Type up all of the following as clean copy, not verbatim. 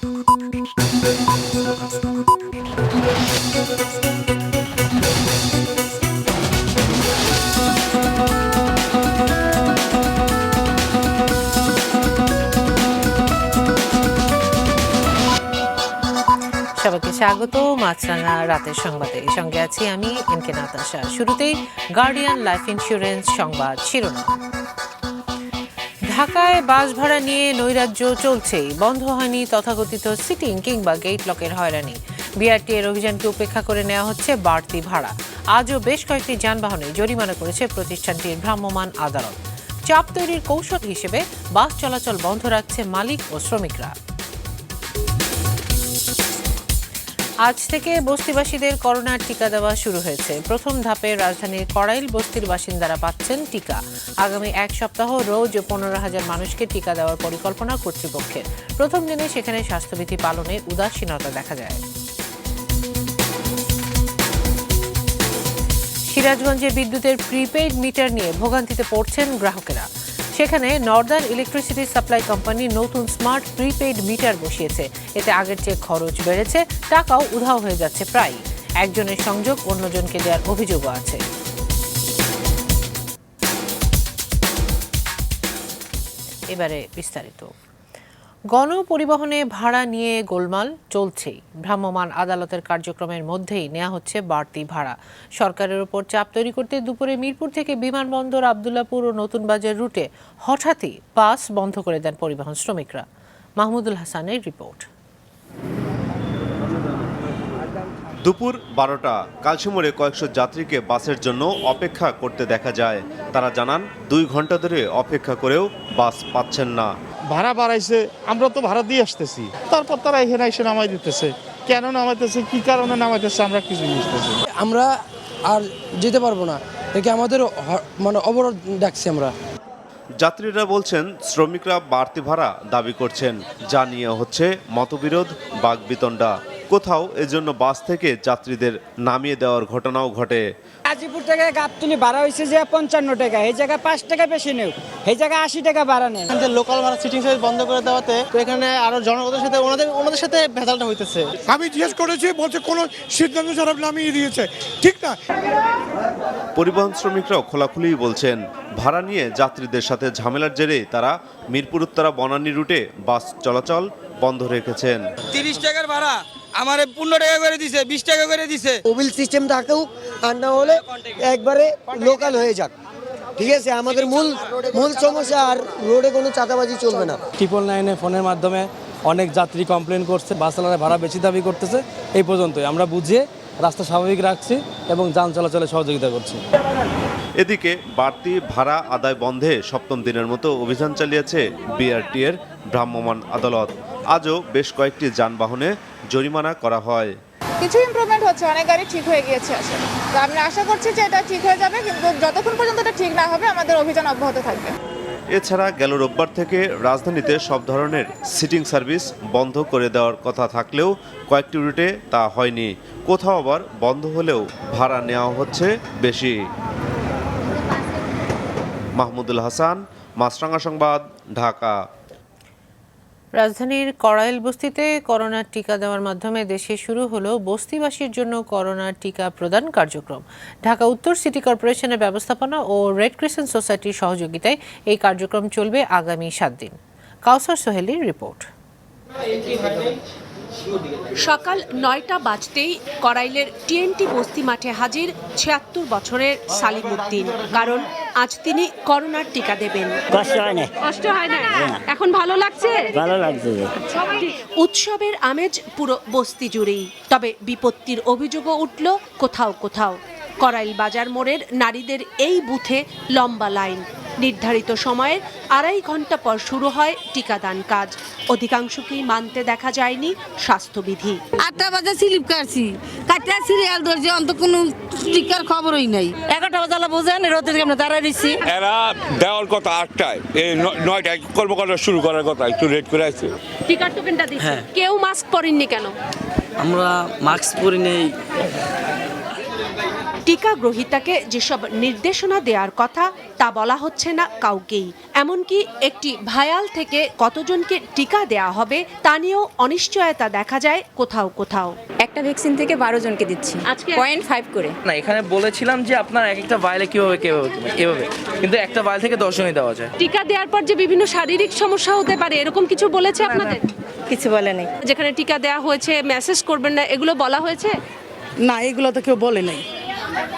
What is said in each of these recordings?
সবাইকে স্বাগত মাছরাঙা রাতের সংবাদে। সঙ্গে আছি আমি এনকে নাতাশা। শুরুতেই গার্ডিয়ান লাইফ ইন্স্যুরেন্স সংবাদ শিরোনাম। ঢাকায় বাস ভাড়া নিয়ে নৈরাজ্য চলছেই, বন্ধ হয়নি তথাকথিত সিটিং কিংবা গেট লকের হয়রানি। বিআরটি এর অভিযানকে উপেক্ষা করে নেওয়া হচ্ছে বাড়তি ভাড়া। আজও বেশ কয়েকটি যানবাহনে জরিমানা করেছে প্রতিষ্ঠানটির ভ্রাম্যমাণ আদালত। চাপ তৈরির কৌশল হিসেবে বাস চলাচল বন্ধ রাখছে মালিক ও শ্রমিকরা। আজ থেকে বস্তিবাসীদের করোনার টিকা দেওয়া শুরু হয়েছে। প্রথম ধাপে রাজধানীর কড়াইল বস্তির বাসিন্দারা পাচ্ছেন টিকা। আগামী এক সপ্তাহ রোজ 15,000 মানুষকে টিকা দেওয়ার পরিকল্পনা কর্তৃপক্ষের। প্রথম দিনে সেখানে স্বাস্থ্যবিধি পালনে উদাসীনতা দেখা যায়। সিরাজগঞ্জে বিদ্যুতের প্রিপেইড মিটার নিয়ে ভোগান্তিতে পড়ছেন গ্রাহকেরা। সেখানে নর্দার্ন ইলেকট্রিসিটি সাপ্লাই কোম্পানি নতুন স্মার্ট প্রিপেইড মিটার বসিয়েছে। এতে আগের চেয়ে খরচ বেড়েছে, টাকাও উধাও হয়ে যাচ্ছে প্রায়। একজনের সংযোগ অন্যজনকে দেওয়ার অভিযোগও আছে। এবারে বিস্তারিত। গণপরিবহনে ভাড়া নিয়ে গোলমাল চলছেই। ভ্রাম্যমাণ আদালতের কার্যক্রমের মধ্যেই নেওয়া হচ্ছে বাড়তি ভাড়া। সরকারের উপর চাপ তৈরি করতে দুপুরে মিরপুর থেকে বিমানবন্দর আবদুল্লাপুর ও নতুন বাজার রুটে হঠাৎই বাস বন্ধ করে দেন পরিবহন শ্রমিকরা। মাহমুদুল হাসানের রিপোর্ট। দুপুর 12টা কালশিমরে কয়েকশো যাত্রীকে বাসের জন্য অপেক্ষা করতে দেখা যায়। তারা জানান 2 ঘন্টা ধরে অপেক্ষা করেও বাস পাচ্ছেন না। ভাড়া বাড়াইছে, আমরা তো ভাড়া দিয়ে আসতেছি, তারপর তারা এখানে এসে নামাই দিতেছে। কেন নামাইতেছে, কি কারণে নামাইতেছে আমরা কিছু বুঝতেছি। আমরা আর যেতে পারবো না, দেখে আমাদের মানে অবরোধ ডাকছি আমরা। যাত্রীরা বলছেন শ্রমিকরা বাড়তি ভাড়া দাবি করছেন, যা নিয়ে হচ্ছে মতবিরোধ, বাকবিতণ্ডা। কোথাও এজন্য বাস থেকে যাত্রীদের নামিয়ে দেওয়ার ঘটনাও ঘটে। গাজীপুর থেকে গাবতলী ভাড়া হয়েছে যে 55 টাকা, এই জায়গায় 5 টাকা বেশি নেই, এই জায়গায় 80 টাকা ভাড়া নেই। লোকাল ভাড়া সিটিং সার্ভিস বন্ধ করে দেওয়াতে তো এখানে আরো জনগণের সাথে ওনাদের সাথে ভেজালটা হইতেছে। আমি জিজ্ঞেস করেছি, বলছে কোনো সিদ্ধান্ত ছাড়া নামিয়ে দিয়েছে, ঠিক না। পরিবহন শ্রমিকরাও খোলাখুলি বলছেন, ভাড়া নিয়ে যাত্রীদের সাথে ঝামেলার জেরে তারা মিরপুর উত্তরা বনানী রুটে বাস চলাচল বন্ধ রেখেছেন। 30 টাকার ভাড়া আমারে 15 টাকা করে দিছে, 20 টাকা করে দিছে। মোবিল সিস্টেম থাকুক, আর না হলে একবারে লোকাল হয়ে যাক, ঠিক আছে। আমাদের মূল সমস্যা, আর রোডে কোনো চাঁদাবাজি চলবে না। 999 ফোনের মাধ্যমে অনেক যাত্রী কমপ্লেন করছে, বাস চালানোর ভাড়া বেশি দাবি করতেছে। এই পর্যন্তই আমরা বুঝিয়ে রাস্তা স্বাভাবিক রাখছি এবং যান চলাচলে সহযোগিতা করছি। এদিকে বাড়তি ভাড়া আদায় বন্ধে 7ম দিনের মতো অভিযান চালিয়েছে বিআরটি এর ভ্রাম্যমাণ আদালত। আজও বেশ কয়েকটি যানবাহনে জরিমানা করা হয়। কিছু ইমপ্রুভমেন্ট হচ্ছে, অনেক গাড়ি ঠিক হয়ে গিয়েছে আসলে। তো আমরা আশা করছি যে এটা ঠিক হয়ে যাবে, কিন্তু যতক্ষণ পর্যন্ত এটা ঠিক না হবে আমাদের অভিযান অব্যাহত থাকবে। এছাড়া গেল রোববার থেকে রাজধানীতে সব ধরনের সিটিং সার্ভিস বন্ধ করে দেওয়ার কথা থাকলেও কয়েকটি রুটে তা হয়নি। কোথাও আবার বন্ধ হলেও ভাড়া নেওয়া হচ্ছে বেশি। মাহমুদুল হাসান, মাছরাঙা সংবাদ, ঢাকা। রাজধানীর কড়াইল বস্তিতে করোনার টিকা দেওয়ার মাধ্যমে দেশে শুরু হলো বস্তিবাসীর জন্য করোনার টিকা প্রদান কার্যক্রম। ঢাকা উত্তর সিটি কর্পোরেশনের ব্যবস্থাপনা ও রেড ক্রিসেন্ট সোসাইটির সহযোগিতায় এই কার্যক্রম চলবে আগামী 7 দিন। কাউসার সোহেলির রিপোর্ট। সকাল 9টা বাজতেই কড়াইলের টিএনটি বস্তি মাঠে হাজির 76 বছরের সালিম উদ্দিন। কারণ আজ তিনি করোনার টিকা দেবেন। কষ্ট হয় না, এখন ভালো লাগছে। উৎসবের আমেজ পুরো বস্তি জুড়েই। তবে বিপত্তির অভিযোগও উঠল কোথাও কোথাও। কড়াইল বাজার মোড়ের নারীদের এই বুথে লম্বা লাইন। নির্ধারিত সময়ের 2.5 ঘন্টা পর শুরু হয় টিকাদান কাজ। অধিকাংশকেই মানতে দেখা যায়নি স্বাস্থ্যবিধি। 8টা বাজে স্লিপ কাটছি, কাটতে সিরিয়াল ধরছি, অন্ত কোনো টিকার খবরই নাই। 11টা বাজালে বোঝেন রোদের কেমন দাঁড়ায় দিচ্ছি। এরা দেওয়ার কথা 8টায়, এই 9টায় কর্মকাণ্ড শুরু করার কথা, একটু লেট করে আসছে। টিকার টোকেনটা দিচ্ছে, কেউ মাস্ক পরেননি কেন? আমরা মাস্ক পরি নেই। টিকা গ্রহীতাকে যেসব নির্দেশনা দেওয়ার কথা তা বলা হচ্ছে না কাউকেই। এমনকি একটি ভায়াল থেকে কতজনকে টিকা দেওয়া হবে তা নিয়েও অনিশ্চয়তা দেখা যায় কোথাও কোথাও। একটা ভ্যাকসিন থেকে 12 জনকে দিচ্ছি, আজকে 0.5 করে। না, এখানে বলেছিলাম যে আপনার এক একটা ভাইলে কিভাবে এভাবে, কিন্তু একটা ভাইল থেকে 10 জনই দেওয়া যায়। টিকা দেওয়ার পর যে বিভিন্ন শারীরিক সমস্যা হতে পারে এরকম কিছু বলেছে আপনাদের? কিছু বলে নাই। যেখানে টিকা দেওয়া হয়েছে মেসেজ করবেন না, এগুলো বলা হয়েছে? না, এগুলো তো কেউ বলে নাই।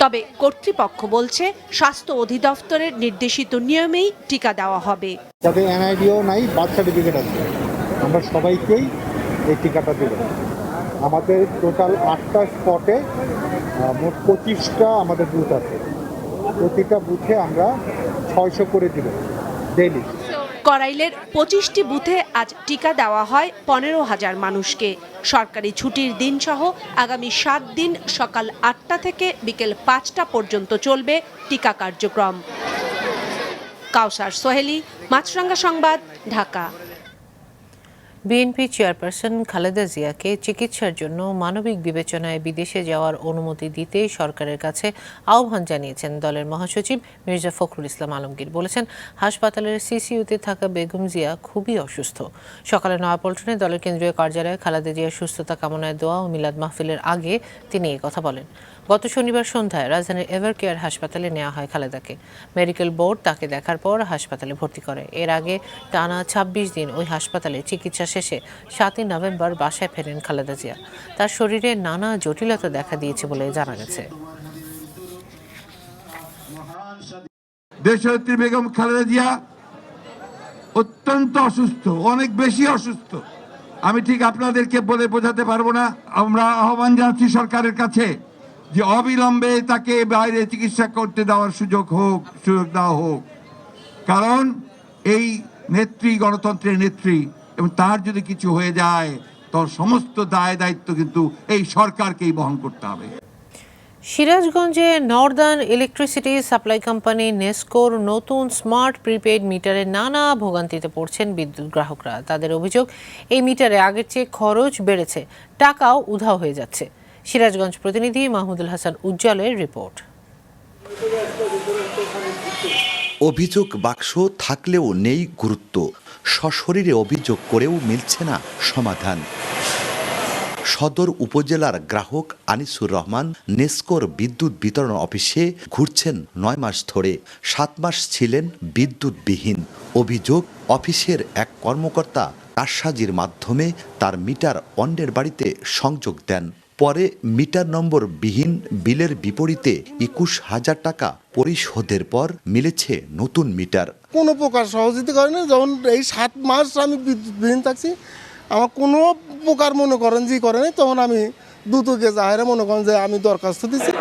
তবে কর্তৃপক্ষ বলছে স্বাস্থ্য অধিদপ্তরের নির্দেশিত নিয়মেই টিকা দেওয়া হবে। যাদের এনআইডিও নাই, বার্থ সার্টিফিকেট আছে, আমরা সবাইকেই এই টিকাটা দেব। আমাদের টোটাল 8টা স্পটে মোট 25টা আমাদের বুথ আছে। প্রতিটা বুথে আমরা 600 করে দিব ডেইলি। করাইলের 25টি বুথে আজ টিকা দেওয়া হয় 15,000 মানুষকে। সরকারি ছুটির দিন সহ আগামী 7 দিন সকাল 8টা থেকে বিকেল 5টা পর্যন্ত চলবে টিকা কার্যক্রম। কাউসার সোহেলি, মাছরাঙ্গা সংবাদ, ঢাকা। বিএনপি চেয়ারপারসন খালেদা জিয়াকে চিকিৎসার জন্য মানবিক বিবেচনায় বিদেশে যাওয়ার অনুমতি দিতে সরকারের কাছে আহ্বান জানিয়েছেন দলের মহাসচিব মির্জা ফখরুল ইসলাম আলমগীর। বলেছেন, হাসপাতালের সিসিইউতে থাকা বেগম জিয়া খুবই অসুস্থ। সকালে নয়াপল্টনে দলের কেন্দ্রীয় কার্যালয়ে খালেদা জিয়ার সুস্থতা কামনায় দোয়া ও মিলাদ মাহফিলের আগে তিনি এই কথা বলেন। গত শনিবার সন্ধ্যায় রাজধানীর এভারকেয়ার হাসপাতালে নেওয়া হয় খালেদাকে। মেডিকেল বোর্ড তাকে দেখার পর হাসপাতালে ভর্তি করে। এর আগে টানা 26 দিন ওই হাসপাতালে চিকিৎসা শেষে 7ই নভেম্বর বাসায় ফেরেন খালেদা জিয়া। তার শরীরে নানা জটিলতা দেখা দিয়েছে বলে জানা গেছে। দেশনেত্রী বেগম খালেদা জিয়া অত্যন্ত অসুস্থ, অনেক বেশি অসুস্থ। আমি ঠিক আপনাদেরকে বলে বোঝাতে পারবো না। আমরা আহ্বান জানাচ্ছি সরকারের কাছে যে অবিলম্বে তাকে বাইরে চিকিৎসা করতে দেওয়ার সুযোগ দেওয়া হোক। কারণ এই নেত্রী গণতন্ত্রের নেত্রী, এবং তার যদি কিছু হয়ে যায় তো সমস্ত দায় দায়িত্ব কিন্তু এই সরকারকেই বহন করতে হবে। সিরাজগঞ্জে নর্দার্ন ইলেকট্রিসিটি সাপ্লাই কোম্পানি নেসকোর নতুন স্মার্ট প্রিপেইড মিটারে নানা ভোগান্তিতে পড়ছেন বিদ্যুৎ গ্রাহকরা। তাদের অভিযোগ, এই মিটারে আগের চেয়ে খরচ বেড়েছে, টাকাও উধাও হয়ে যাচ্ছে। সিরাজগঞ্জ প্রতিনিধি মাহমুদুল হাসান উজ্জ্বলের রিপোর্ট। অভিযোগ বাক্স থাকলেও নেই গুরুত্ব, সশরীরে অভিযোগ করেও মিলছে না সমাধান। সদর উপজেলার গ্রাহক আনিসুর রহমান নেসকোর বিদ্যুৎ বিতরণ অফিসে ঘুরছেন 9 মাস ধরে। 7 মাস ছিলেন বিদ্যুৎবিহীন। অভিযোগ, অফিসের এক কর্মকর্তা কারসাজির মাধ্যমে তার মিটার অন্যের বাড়িতে সংযোগ দেন। পরে মিটার নম্বর বিহীন বিলের বিপরীতে 21,000 টাকা পরিশোধের পর মিলেছে নতুন মিটার। কোনো প্রকার সহযোগিতা করেনি। যখন এই 7 মাস আমি বিদ্যুৎবিহীন থাকছি, আমার কোনো প্রকার মনে করেন যে করেনি, তখন আমি দ্রুতকে জাহেরে মনে করেন যে আমি দরখাস্ত দিচ্ছি।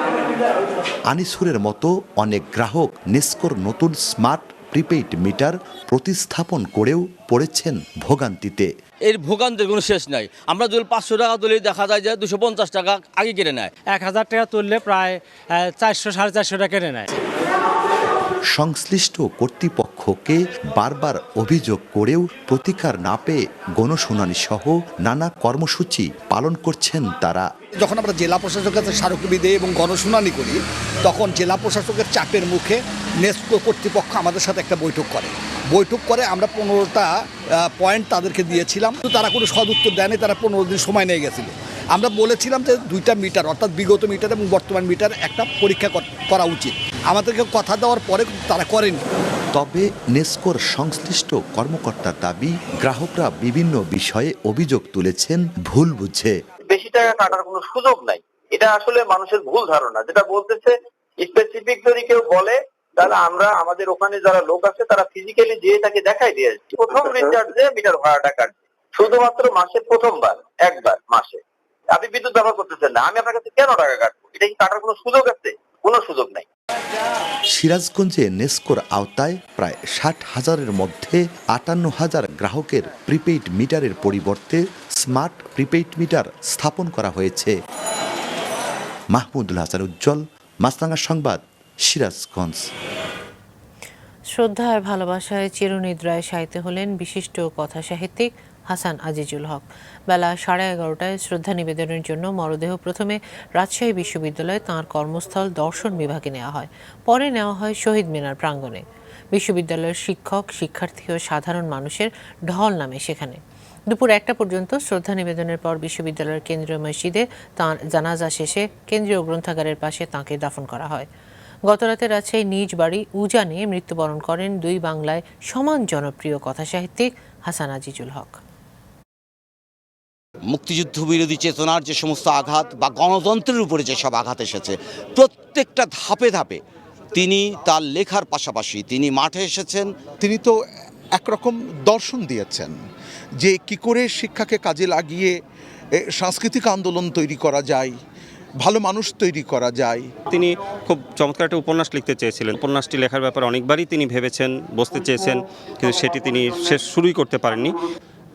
আনিসুরের মতো অনেক গ্রাহক নেসকোর নতুন স্মার্ট প্রিপেইড মিটার প্রতিস্থাপন করেও পড়েছেন ভোগান্তিতে। এর ভোগান্তির কোনো শেষ নাই। আমরা যদি 500 টাকা তুলি, দেখা যায় যে 250 টাকা আগে কেটে নেয়। 1000 টাকা তুললে প্রায় 400-450 টাকা কেটে নেয়। সংশ্লিষ্ট কর্তৃপক্ষকে বারবার অভিযোগ করেও প্রতিকার না পেয়ে গণশুনানি সহ নানা কর্মসূচি পালন করছেন তারা। যখন আমরা জেলা প্রশাসকের কাছে স্মারকলিপি দিই এবং গণশুনানি করি, তখন জেলা প্রশাসকের চাপের মুখে নেসকো কর্তৃপক্ষ আমাদের সাথে একটা বৈঠক করে আমরা 15টা পয়েন্ট তাদেরকে দিয়েছিলাম, কিন্তু তারা কোনো সদুত্তর দেয়নি। তারা 15 দিন সময় নিয়ে গেছিল। আমরা বলেছিলাম যে 2টা মিটার, অর্থাৎ বিগত মিটার এবং বর্তমান মিটার একটা পরীক্ষা করা উচিত। আমাদেরকে কথা দেওয়ার পরে তারা করেনি। তবে নেসকোর সংশ্লিষ্ট কর্মকর্তার দাবি, গ্রাহকরা বিভিন্ন বিষয়ে অভিযোগ তুলেছেন ভুল বুঝে। বেশি টাকা কাটার কোনো সুযোগ নাই, এটা আসলে মানুষের ভুল ধারণা। যেটা বলতেছে স্পেসিফিক যদি কেউ বলে, তাহলে আমরা আমাদের ওখানে যারা লোক আছে তারা ফিজিক্যালি যেয়ে তাকে দেখাই দিয়ে আসছি। প্রথম রিচার্জে মিটার ভাড়াটা কাটবে শুধুমাত্র মাসে প্রথমবার, একবার মাসে। আপনি বিদ্যুৎ ব্যবহার করতেছেন না, আমি আপনার কাছে কেন টাকা কাটবো? এটা কি কাটার কোনো সুযোগ আছে? কোনো সুযোগ নাই। সিরাজগঞ্জে নেসকোর আওতায় প্রায় 60,000-এর মধ্যে 58,000 গ্রাহকের প্রিপেইড মিটারের পরিবর্তে স্মার্ট প্রিপেইড মিটার স্থাপন করা হয়েছে। মাহমুদুল হাসান উজ্জ্বল, মাছরাঙা সংবাদ, সিরাজগঞ্জ। শ্রদ্ধা আর ভালোবাসায় চিরনিদ্রায় শায়িত হলেন বিশিষ্ট কথা সাহিত্যিক হাসান আজিজুল হক। বেলা 11:30টায় শ্রদ্ধা নিবেদনের জন্য মরদেহ প্রথমে রাজশাহী বিশ্ববিদ্যালয়ে তাঁর কর্মস্থল দর্শন বিভাগে নেওয়া হয়, পরে নেওয়া হয় শহীদ মিনার প্রাঙ্গণে। বিশ্ববিদ্যালয়ের শিক্ষক, শিক্ষার্থী ও সাধারণ মানুষের ঢল নামে সেখানে। দুপুর 1টা পর্যন্ত শ্রদ্ধা নিবেদনের পর বিশ্ববিদ্যালয়ের কেন্দ্রীয় মসজিদে তাঁর জানাজা শেষে কেন্দ্রীয় গ্রন্থাগারের পাশে তাঁকে দাফন করা হয়। গতরাতে রাজশাহী নিজ বাড়ি উজানে মৃত্যুবরণ করেন দুই বাংলায় সমান জনপ্রিয় কথাসাহিত্যিক হাসান আজিজুল হক। মুক্তিযুদ্ধ বিরোধী চেতনার যে সমস্ত আঘাত বা গণতন্ত্রের উপরে যেসব আঘাত এসেছে, প্রত্যেকটা ধাপে ধাপে তিনি তার লেখার পাশাপাশি তিনি মাঠে এসেছেন। তিনি তো একরকম দর্শন দিয়েছেন যে কি করে শিক্ষাকে কাজে লাগিয়ে সাংস্কৃতিক আন্দোলন তৈরি করা যায়, ভালো মানুষ তৈরি করা যায়। তিনি খুব চমৎকার একটা উপন্যাস লিখতে চেয়েছিলেন। উপন্যাসটি লেখার ব্যাপারে অনেকবারই তিনি ভেবেছেন, বসতে চেয়েছেন, কিন্তু সেটি তিনি শেষ শুরুই করতে পারেননি।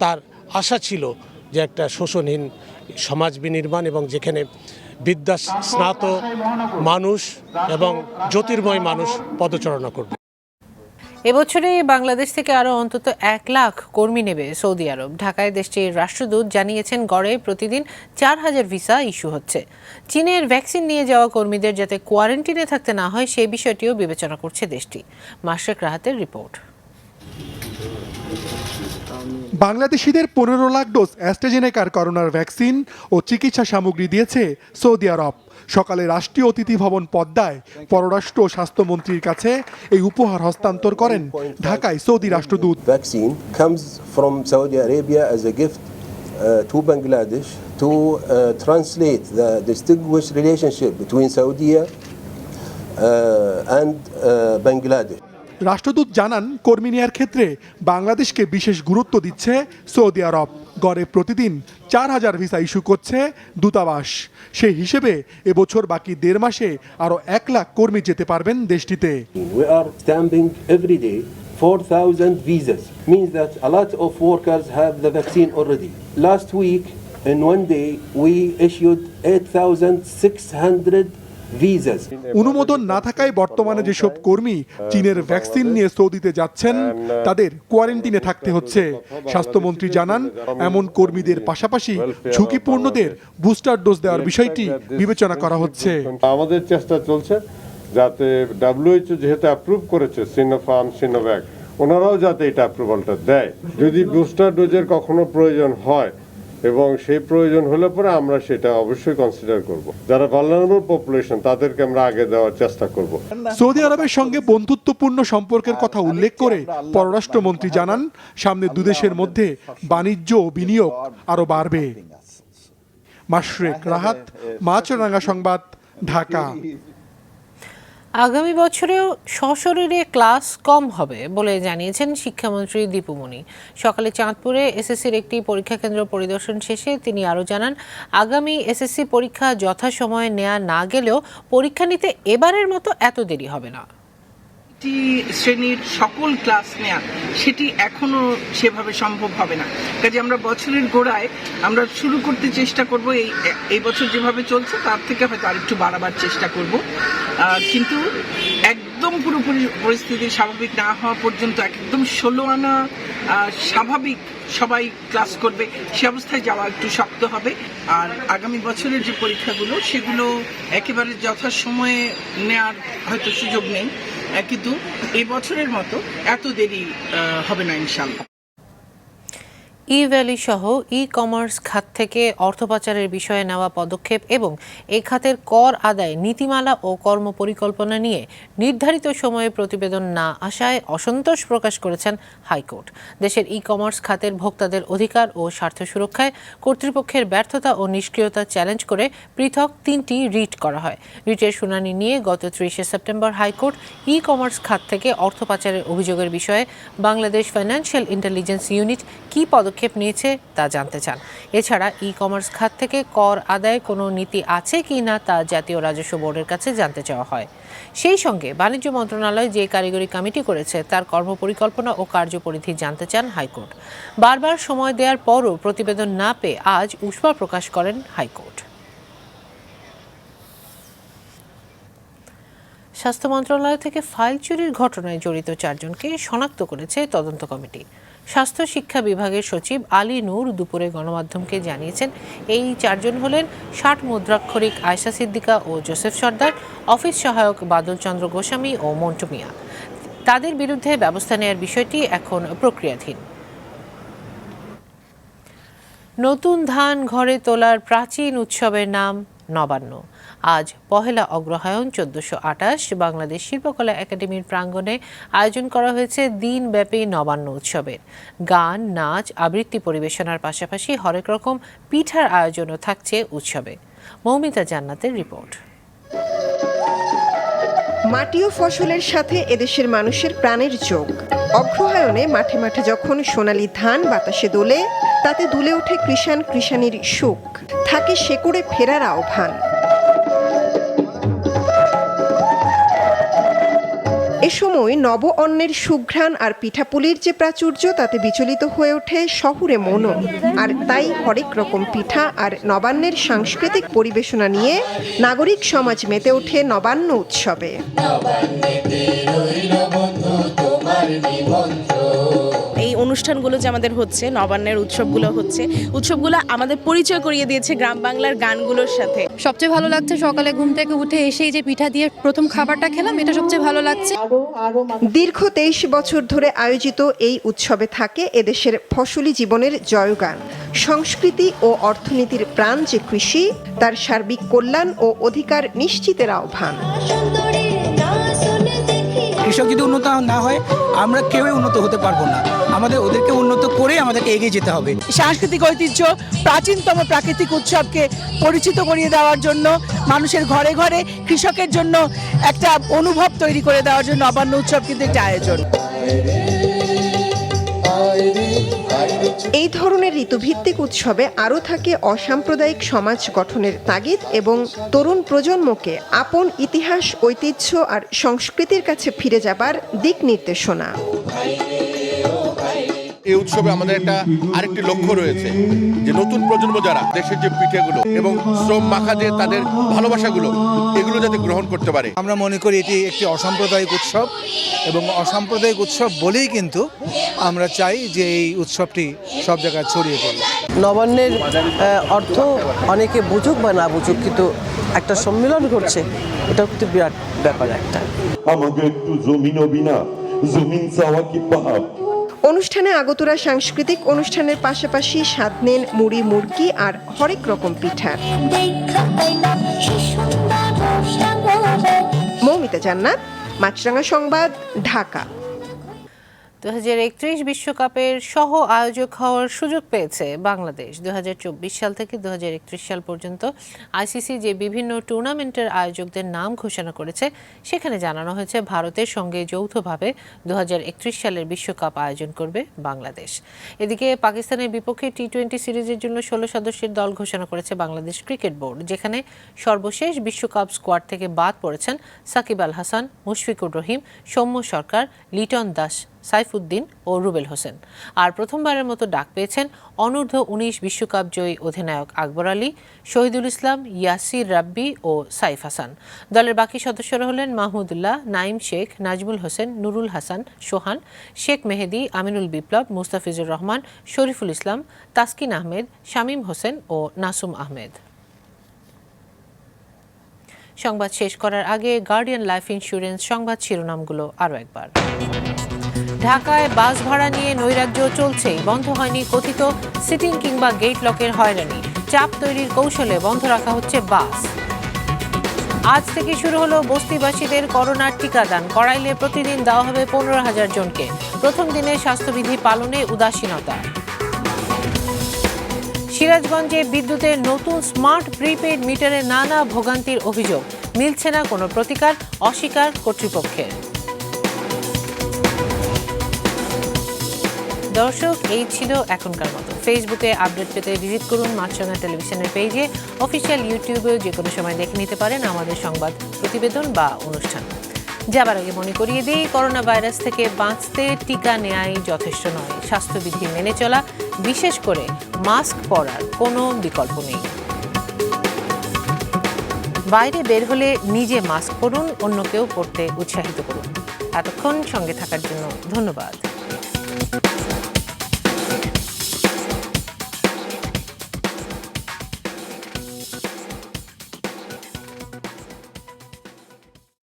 তার আশা ছিল যে একটা শোষণহীন সমাজ বিনির্মাণ এবং যেখানে বিদ্যা স্নাত মানুষ এবং জ্যোতির্ময় মানুষ পদচারণা করবে। এবছরে বাংলাদেশ থেকে আরও অন্তত 1 লাখ কর্মী নেবে সৌদি আরব। ঢাকায় দেশটির রাষ্ট্রদূত জানিয়েছেন গড়ে প্রতিদিন 4000 ভিসা ইস্যু হচ্ছে। চীনের ভ্যাকসিন নিয়ে যাওয়া কর্মীদের যাতে কোয়ারেন্টিনে থাকতে না হয় সেই বিষয়টিও বিবেচনা করছে দেশটি। মাশরেক রাহাতের রিপোর্ট। বাংলাদেশিদের 15 লাখ ডোজ অ্যাস্ট্রাজেনেকার করোনার ভ্যাকসিন ও চিকিৎসা সামগ্রী দিয়েছে সৌদি আরব। সকালে রাষ্ট্রীয় অতিথি ভবন পদ্মায় পররাষ্ট্র ও স্বাস্থ্যমন্ত্রীর কাছে এই উপহার হস্তান্তর করেন ঢাকায় সৌদি রাষ্ট্রদূত। Vaccine comes from Saudi Arabia as a gift to Bangladesh to translate the distinguished relationship between Saudi and Bangladesh. রাষ্ট্রদূত জানান কর্মী নেয়ার ক্ষেত্রে বাংলাদেশকে বিশেষ গুরুত্ব দিচ্ছে সৌদি আরব। গড়ে প্রতিদিন 4000 ভিসা ইস্যু করছে দূতাবাস। সেই হিসেবে এবছর বাকি 1.5 মাসে আরও 1 লাখ কর্মী যেতে পারবেন দেশটিতে। We are stamping every day 4,000 visas. Means that a lot of workers have the vaccine already. Last week in one day we issued 8,600 অনুমোদন না থাকায় বর্তমানে যেসব কর্মী চীনের ভ্যাকসিন নিয়ে সৌদিতে যাচ্ছেন তাদের কোয়ারেন্টিনে থাকতে হচ্ছে। স্বাস্থ্যমন্ত্রী জানান এমন কর্মীদের পাশাপাশি ঝুঁকিপূর্ণদের বুস্টার ডোজ দেওয়ার বিষয়টি বিবেচনা করা হচ্ছে। আমাদের চেষ্টা চলছে যাতে WHO যেহেতু অ্যাপ্রুভ করেছে সিনোফার্ম, সিনোভ্যাক, ওনারাও যাতে এটা অ্যাপ্রুভালটা দেয়। যদি বুস্টার ডোজের কখনো প্রয়োজন হয় এবং সেই প্রয়োজন হলে পরে আমরা সেটা অবশ্যই কনসিডার করব। যারা ভালনারেবল পপুলেশন তাদেরকে আমরা আগে দেওয়ার চেষ্টা করব। সৌদি আরবের সঙ্গে বন্ধুত্বপূর্ণ সম্পর্কের কথা উল্লেখ করে পররাষ্ট্রমন্ত্রী জানান সামনে দুদেশের মধ্যে বাণিজ্য ও বিনিয়োগ আরও বাড়বে। মাশরেক রাহাত, মাছরাঙা সংবাদ, ঢাকা। আগামী বছরেও সশরীরে ক্লাস কম হবে বলে জানিয়েছেন শিক্ষামন্ত্রী দীপু মনি। সকালে চাঁদপুরে এসএসসির একটি পরীক্ষা কেন্দ্র পরিদর্শন শেষে তিনি আরও জানান আগামী এসএসসি পরীক্ষা যথাসময়ে নেওয়া না গেলেও পরীক্ষা নিতে এবারের মতো এত দেরি হবে না। শ্রেণীর সকল ক্লাস নেওয়া সেটি এখনো সেভাবে সম্ভব হবে না। কাজে আমরা বছরের গোড়ায় আমরা শুরু করতে চেষ্টা করব, এই বছর যেভাবে চলছে তার থেকে হয়তো আরেকটু বাড়াবার চেষ্টা করব, কিন্তু একদম পুরোপুরি পরিস্থিতি স্বাভাবিক না হওয়া পর্যন্ত একদম 16 আনা স্বাভাবিক সবাই ক্লাস করবে সে অবস্থায় যাওয়া একটু শক্ত হবে। আর আগামী বছরের যে পরীক্ষাগুলো সেগুলো একেবারে যথাসময়ে নেওয়ার হয়তো সুযোগ নেই, কিন্তু এই বছরের মতো এত দেরি হবে না ইনশাআল্লাহ। ই ভ্যালি সহ ই কমার্স খাত থেকে অর্থ পাচারের বিষয়ে নেওয়া পদক্ষেপ এবং এই খাতের কর আদায় নীতিমালা ও কর্মপরিকল্পনা নিয়ে নির্ধারিত সময়ে প্রতিবেদন না আসায় অসন্তোষ প্রকাশ করেছেন হাইকোর্ট। দেশের ই কমার্স খাতের ভোক্তাদের অধিকার ও স্বার্থ সুরক্ষায় কর্তৃপক্ষের ব্যর্থতা ও নিষ্ক্রিয়তা চ্যালেঞ্জ করে পৃথক 3টি রিট করা হয়। রিটের শুনানি নিয়ে গত 30 সেপ্টেম্বর হাইকোর্ট ই কমার্স খাত থেকে অর্থ পাচারের অভিযোগের বিষয়ে বাংলাদেশ ফাইন্যান্সিয়াল ইন্টেলিজেন্স ইউনিট কী পদক্ষেপ নিয়েছে তা জানতে চান। এছাড়া ই কমার্স খাত থেকে কর আদায়ে কোনো নীতি আছে কি না তা জাতীয় রাজস্ব বোর্ডের কাছে জানতে চাওয়া হয়। সেই সঙ্গে বাণিজ্য মন্ত্রণালয় যে কারিগরি কমিটি করেছে তার কর্মপরিকল্পনা ও কার্যপরিধি জানতে চান হাইকোর্ট। বারবার সময় দেওয়ার পরও প্রতিবেদন না পেয়ে আজ উষ্মা প্রকাশ করেন হাইকোর্ট। স্বাস্থ্য মন্ত্রণালয় থেকে ফাইল চুরির ঘটনায় জড়িত 4 জনকে শনাক্ত করেছে তদন্ত কমিটি। স্বাস্থ্য শিক্ষা বিভাগের সচিব আলী নূর দুপুরে গণমাধ্যমকে জানিয়েছেন, এই 4 জন হলেন 60 মুদ্রাক্ষরিক আয়শা সিদ্দিকা ও জোসেফ সর্দার, অফিস সহায়ক বাদল চন্দ্র গোস্বামী ও মন্টু মিয়া। তাদের বিরুদ্ধে ব্যবস্থা নেওয়ার বিষয়টি এখন প্রক্রিয়াধীন। নতুন ধান ঘরে তোলার প্রাচীন উৎসবের নাম নবান্ন। আজ পহেলা অগ্রহায়ণ 1428 বাংলাদেশ শিল্পকলা একাডেমির প্রাঙ্গণে আয়োজন করা হয়েছে দিনব্যাপী নবান্ন উৎসবের। গান, নাচ, আবৃত্তি পরিবেশনার পাশাপাশি হরেক রকম পিঠার আয়োজনও থাকছে উৎসবে। মৌমিতা জান্নাতের রিপোর্ট। মাটি ও ফসলের সাথে এদেশের মানুষের প্রাণের যোগ। অগ্রহায়ণে মাঠে মাঠে যখন সোনালী ধান বাতাসে দোলে, তাতে দুলে ওঠে কৃষাণ কৃষাণীর সুখ, থাকে শেকড়ে ফেরার আহ্বান। এ সময় নব অন্নের সুঘ্রাণ আর পিঠাপুলির যে প্রাচুর্য, তাতে বিচলিত হয়ে ওঠে শহুরে মনও। আর তাই হরেক রকম পিঠা আর নবান্নের সাংস্কৃতিক পরিবেশনা নিয়ে নাগরিক সমাজ মেতে ওঠে নবান্ন উৎসবে। এই অনুষ্ঠানগুলো যে আমাদের হচ্ছে, নবান্নের উৎসবগুলো হচ্ছে, উৎসবগুলো আমাদের পরিচয় করিয়ে দিয়েছে গ্রাম বাংলার গানগুলোর সাথে। সবচেয়ে ভালো লাগছে সকালে ঘুম থেকে উঠে এসেই যে পিঠা দিয়ে প্রথম খাবারটা খেলাম, এটা সবচেয়ে ভালো লাগছে। দীর্ঘ 23 বছর ধরে আয়োজিত এই উৎসবে থাকে এদেশের ফসলি জীবনের জয়গান। সংস্কৃতি ও অর্থনীতির প্রাণ যে কৃষি, তার সার্বিক কল্যাণ ও অধিকার নিশ্চিতের আহ্বান। কৃষক যদি উন্নত না হয়, আমরা কেউই উন্নত হতে পারবো না। আমাদের ওদেরকে উন্নত করে আমাদেরকে এগিয়ে যেতে হবে। সাংস্কৃতিক ঐতিহ্য, প্রাচীনতম প্রাকৃতিক উৎসবকে পরিচিত করিয়ে দেওয়ার জন্য, মানুষের ঘরে ঘরে কৃষকের জন্য একটা অনুভব তৈরি করে দেওয়ার জন্য নবান্ন উৎসব কিন্তু একটা আয়োজন। এই ধরনের ঋতুভিত্তিক উৎসবে আরও থাকে অসাম্প্রদায়িক সমাজ গঠনের তাগিদ এবং তরুণ প্রজন্মকে আপন ইতিহাস, ঐতিহ্য আর সংস্কৃতির কাছে ফিরে যাবার দিক নির্দেশনা। এই উৎসবে আমাদের একটা আরেকটি লক্ষ্য রয়েছে যে নতুন প্রজন্ম যারা দেশের যে পিঠেগুলো এবং শ্রম মাখা যে তাদের ভালোবাসাগুলো, এগুলো যাতে গ্রহণ করতে পারে। আমরা মনে করি এটি একটি অসাম্প্রদায়িক উৎসব, এবং অসাম্প্রদায়িক উৎসব বলেই কিন্তু আমরা চাই যে এই উৎসবটি সব জায়গায় ছড়িয়ে পড়ে। নবান্নের অর্থ অনেকে বুঝুক বা না বুঝুক, কিন্তু একটা সম্মেলন করছে, এটা কিন্তু বিরাট ব্যাপার একটা। আমাকে একটু জমিন বিনা জমিন চাওয়া কি পাপ। অনুষ্ঠানে আগতরা সাংস্কৃতিক অনুষ্ঠানের পাশাপাশি স্বাদ নেন মুড়ি, মুরগি আর হরেক রকম পিঠার। মৌমিতা জান্নাত, মাছরাঙা সংবাদ, ঢাকা। 2031 বিশ্বকাপের সহ আয়োজক হওয়ার সুযোগ পেয়েছে বাংলাদেশ। 2024 সাল থেকে 2031 সাল পর্যন্ত আইসিসি যে বিভিন্ন টুর্নামেন্টের আয়োজকদের নাম ঘোষণা করেছে, সেখানে জানানো হয়েছে ভারতের সঙ্গে যৌথভাবে 2031 সালের বিশ্বকাপ আয়োজন করবে বাংলাদেশ। এদিকে পাকিস্তানের বিপক্ষে টি-20 সিরিজের জন্য 16 সদস্যের দল ঘোষণা করেছে বাংলাদেশ ক্রিকেট বোর্ড, যেখানে সর্বশেষ বিশ্বকাপ স্কোয়াড থেকে বাদ পড়েছেন সাকিব আল হাসান, মুশফিকুর রহিম, সৌম্য সরকার, লিটন দাস, সাইফুদ্দিন ও রুবেল হোসেন। আর প্রথমবারের মতো ডাক পেয়েছেন অনূর্ধ্ব-19 বিশ্বকাপ জয়ী অধিনায়ক আকবর আলী, শহীদুল ইসলাম, ইয়াসির রাব্বি ও সাইফ হাসান। দলের বাকি সদস্যরা হলেন মাহমুদুল্লাহ, নাইম শেখ, নাজমুল হোসেন, নুরুল হাসান, সোহান, শেখ মেহেদি, আমিনুল বিপ্লব, মুস্তাফিজুর রহমান, শরীফুল ইসলাম, তাসকিন আহমেদ, শামীম হোসেন ও নাসুম আহমেদ। সংবাদ শেষ করার আগে গার্ডিয়ান লাইফ ইন্স্যুরেন্স সংবাদ শিরোনামগুলো আরও একবার। ঢাকায় বাস ভাড়া নিয়ে নৈরাজ্য চলছেই, বন্ধ হয়নি কথিত সিটিং কিংবা গেট লকের হয়রানি। চাপ তৈরির কৌশলে বন্ধ রাখা হচ্ছে বাস। আজ থেকে শুরু হলো বস্তিবাসীদের করোনার টিকাদান। কড়াইলে প্রতিদিন দেওয়া হবে 15,000 জনকে। প্রথম দিনে স্বাস্থ্যবিধি পালনে উদাসীনতা। সিরাজগঞ্জে বিদ্যুতের নতুন স্মার্ট প্রিপেড মিটারে নানা ভোগান্তির অভিযোগ, মিলছে না কোনো প্রতিকার, অস্বীকার কর্তৃপক্ষের। দর্শক, এই ছিল এখনকার মতো। ফেসবুকে আপডেট পেতে ভিজিট করুন মাছরাঙা টেলিভিশনের পেজে। অফিসিয়াল ইউটিউবেও যে কোনো সময় দেখে নিতে পারেন আমাদের সংবাদ প্রতিবেদন বা অনুষ্ঠান। যাবার আগে মনে করিয়ে দিই, করোনা ভাইরাস থেকে বাঁচতে টিকা নেওয়াই যথেষ্ট নয়। স্বাস্থ্যবিধি মেনে চলা, বিশেষ করে মাস্ক পরার কোনো বিকল্প নেই। বাইরে বের হলে নিজে মাস্ক পরুন, অন্যকেও পরতে উৎসাহিত করুন। এতক্ষণ সঙ্গে থাকার জন্য ধন্যবাদ।